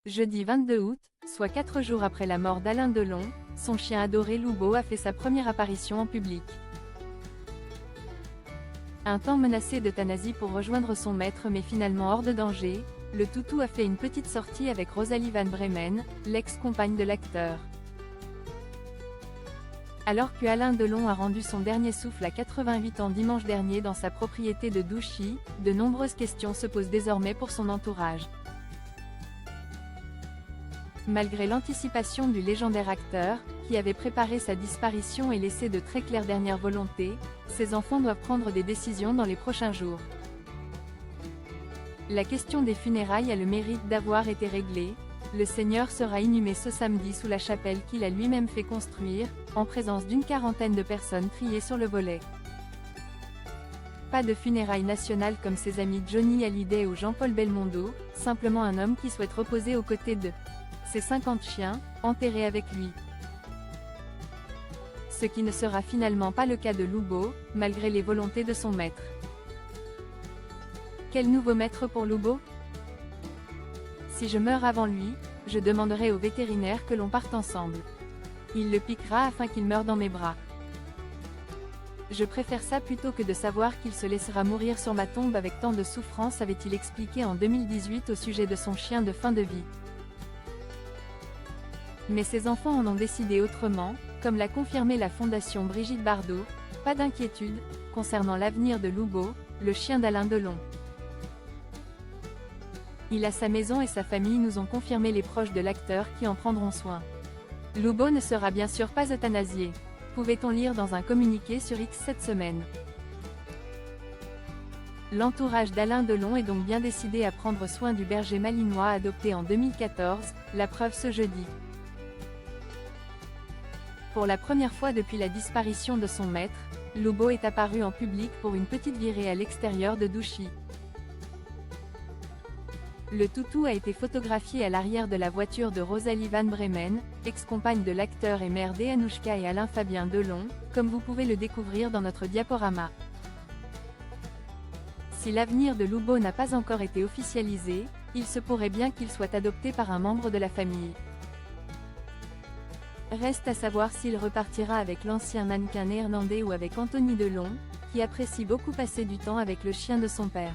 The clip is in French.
Jeudi 22 août, soit 4 jours après la mort d'Alain Delon, son chien adoré Loubo a fait sa première apparition en public. Un temps menacé d'euthanasie pour rejoindre son maître mais finalement hors de danger, le toutou a fait une petite sortie avec Rosalie Van Bremen, l'ex-compagne de l'acteur. Alors que Alain Delon a rendu son dernier souffle à 88 ans dimanche dernier dans sa propriété de Douchy, de nombreuses questions se posent désormais pour son entourage. Malgré l'anticipation du légendaire acteur, qui avait préparé sa disparition et laissé de très claires dernières volontés, ses enfants doivent prendre des décisions dans les prochains jours. La question des funérailles a le mérite d'avoir été réglée. Le Seigneur sera inhumé ce samedi sous la chapelle qu'il a lui-même fait construire, en présence d'une quarantaine de personnes triées sur le volet. Pas de funérailles nationales comme ses amis Johnny Hallyday ou Jean-Paul Belmondo, simplement un homme qui souhaite reposer aux côtés de ses 50 chiens, enterrés avec lui. Ce qui ne sera finalement pas le cas de Loubo, malgré les volontés de son maître. Quel nouveau maître pour Loubo? Si je meurs avant lui, je demanderai au vétérinaire que l'on parte ensemble. Il le piquera afin qu'il meure dans mes bras. Je préfère ça plutôt que de savoir qu'il se laissera mourir sur ma tombe avec tant de souffrance, avait-il expliqué en 2018 au sujet de son chien de fin de vie. Mais ses enfants en ont décidé autrement, comme l'a confirmé la fondation Brigitte Bardot. Pas d'inquiétude concernant l'avenir de Loubo, le chien d'Alain Delon. Il a sa maison et sa famille, nous ont confirmé les proches de l'acteur qui en prendront soin. Loubo ne sera bien sûr pas euthanasié, pouvait-on lire dans un communiqué sur X cette semaine. L'entourage d'Alain Delon est donc bien décidé à prendre soin du berger malinois adopté en 2014, la preuve ce jeudi. Pour la première fois depuis la disparition de son maître, Loubo est apparu en public pour une petite virée à l'extérieur de Douchy. Le toutou a été photographié à l'arrière de la voiture de Rosalie Van Bremen, ex-compagne de l'acteur et mère d'Anouchka et Alain Fabien Delon, comme vous pouvez le découvrir dans notre diaporama. Si l'avenir de Loubo n'a pas encore été officialisé, il se pourrait bien qu'il soit adopté par un membre de la famille. Reste à savoir s'il repartira avec l'ancien mannequin néerlandais ou avec Anthony Delon, qui apprécie beaucoup passer du temps avec le chien de son père.